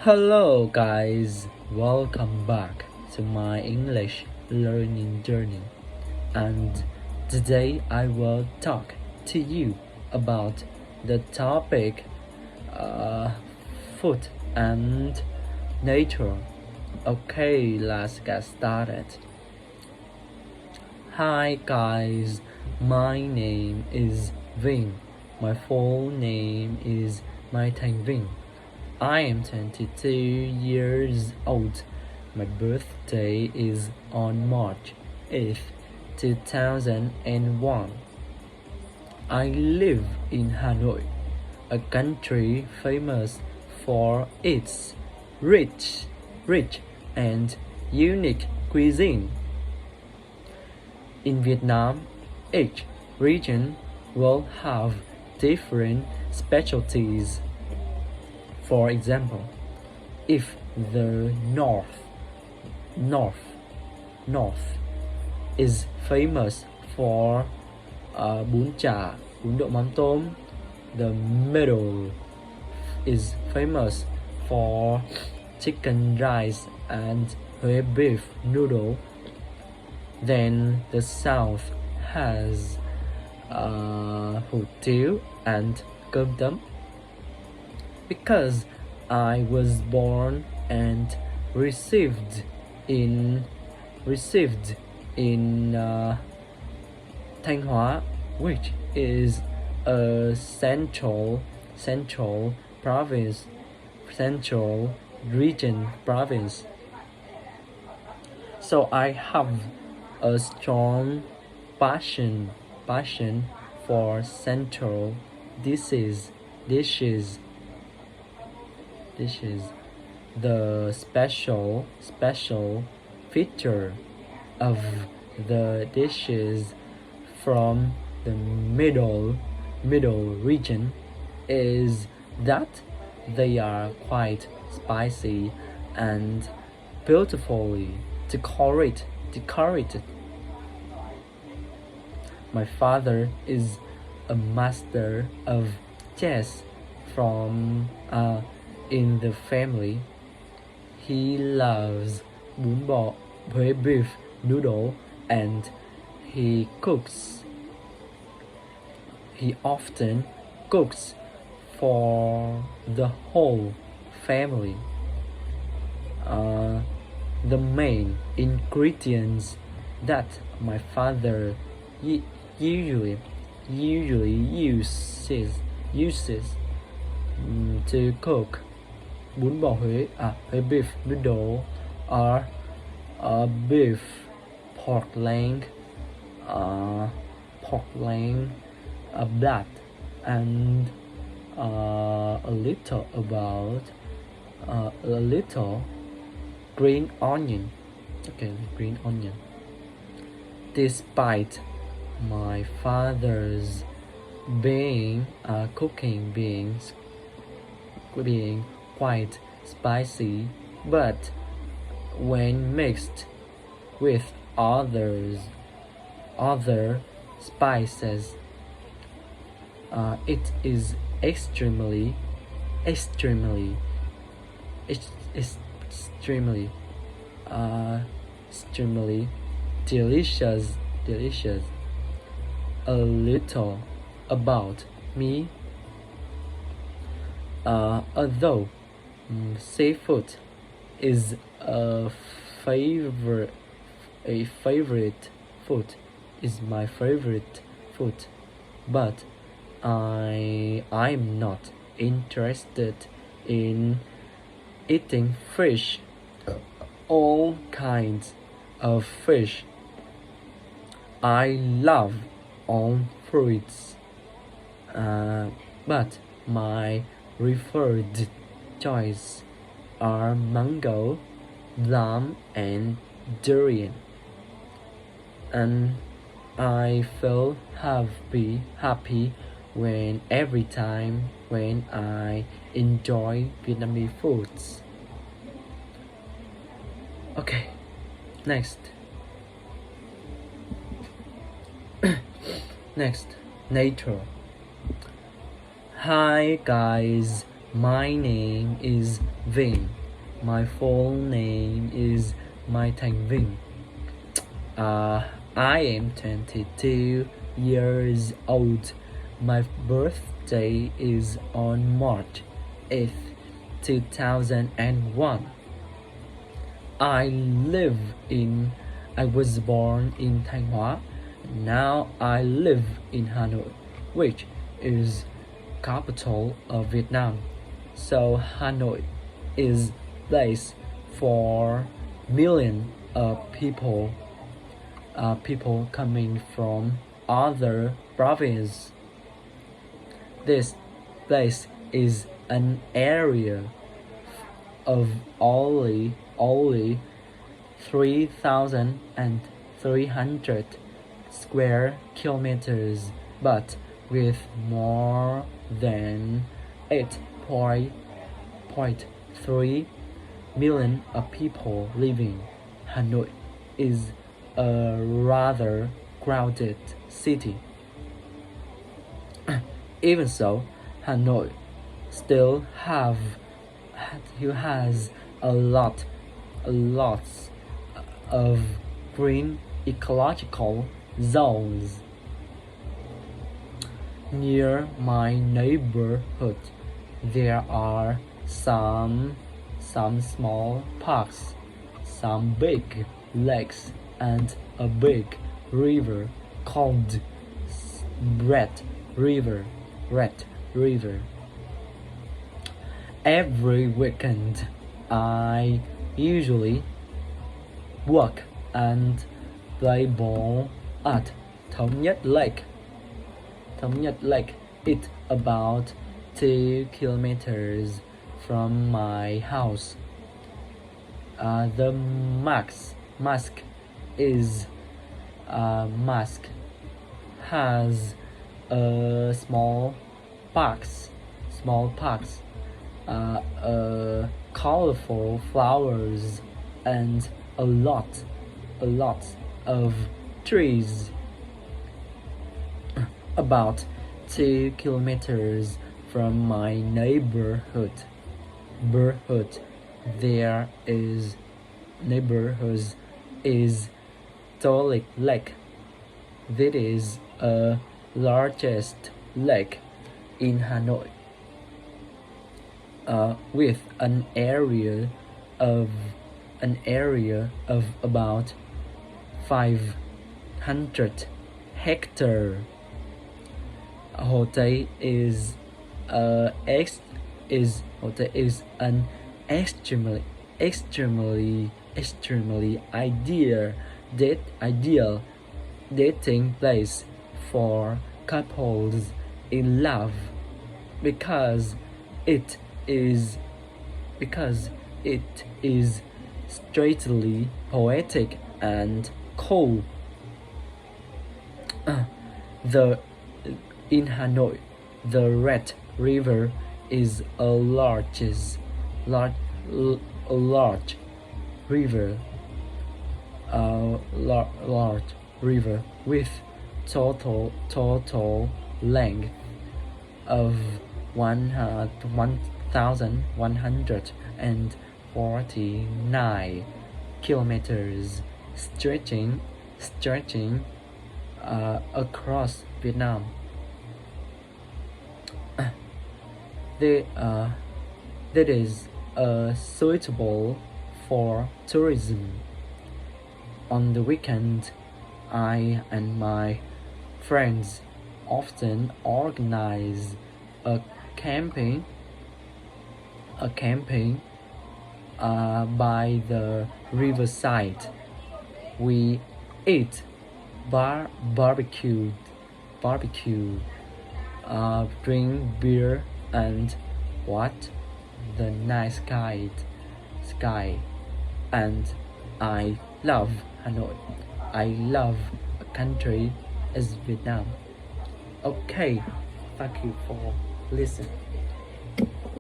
Hello guys, welcome back to my English learning journey. And today I will talk to you about the topic food and nature. Okay, let's get started. Hi guys, my name is Vinh. My full name is Mai Thành Vinh. I am 22 years old. My birthday is on March 8th, 2001. I live in Hanoi, a country famous for its rich and unique cuisine. In Vietnam, each region will have different specialties. For example, if the north is famous for bún chả, bún đậu mắm tôm, the middle is famous for chicken rice and Huế beef noodle. Then the south has hủ tiếu and cơm tấm. Because I was born and received in Thanh Hóa, which is a central region province. So I have a strong passion for central dishes. The special feature of the dishes from the middle region is that they are quite spicy and beautifully decorated. My father is a master of chess from in the family. He loves bún bò, Huế beef noodle, and he often cooks for the whole family. The main ingredients that my father usually uses to cook bún bò Huế, Huế beef noodle are beef, pork leg, blood, and a little green onion. Green onion. Despite my father's cooking being quite spicy, but when mixed with other spices, it is extremely delicious. A little about me. Although seafood is a favorite food, is my favorite food, but I'm not interested in eating fish, all kinds of fish. I love all fruits, but my preferred choice are mango, plum, and durian. And I feel happy when every time when I enjoy Vietnamese foods. Okay, next. Next, nature. Hi guys, My name is Vinh. My full name is Mai Thành Vinh. I am 22 years old. My birthday is on March 8th, 2001. I was born in Thanh Hóa. Now I live in Hanoi, which is capital of Vietnam. So Hanoi is place for millions of people coming from other provinces. This place is an area of only 3,300 square kilometers, but with more than 8.3 million of people living. Hanoi is a rather crowded city. Even so, Hanoi still has a lot of green ecological zones. Near my neighborhood, there are some small parks, some big lakes, and a big river called Red River. Every weekend, I usually walk and play ball at Thống Nhất Lake. Thống Nhất Lake is about 2 kilometers from my house. The mask has small parks, colorful flowers, and a lot of trees. About 2 kilometers from my neighborhood, there is Tô Lake. This is the largest lake in Hanoi, with an area of about 500 hectares. Hồ Tây is an extremely ideal dating place for couples in love because it is straightly poetic and cool. In Hanoi, the Red River is a large river with total length of 1,149 kilometers, stretching across Vietnam. That is suitable for tourism. On the weekend, I and my friends often organize a camping by the riverside. We eat barbecue, drink beer, and watch the night sky. And I love Hanoi. I love a country as Vietnam. Okay, thank you for listening.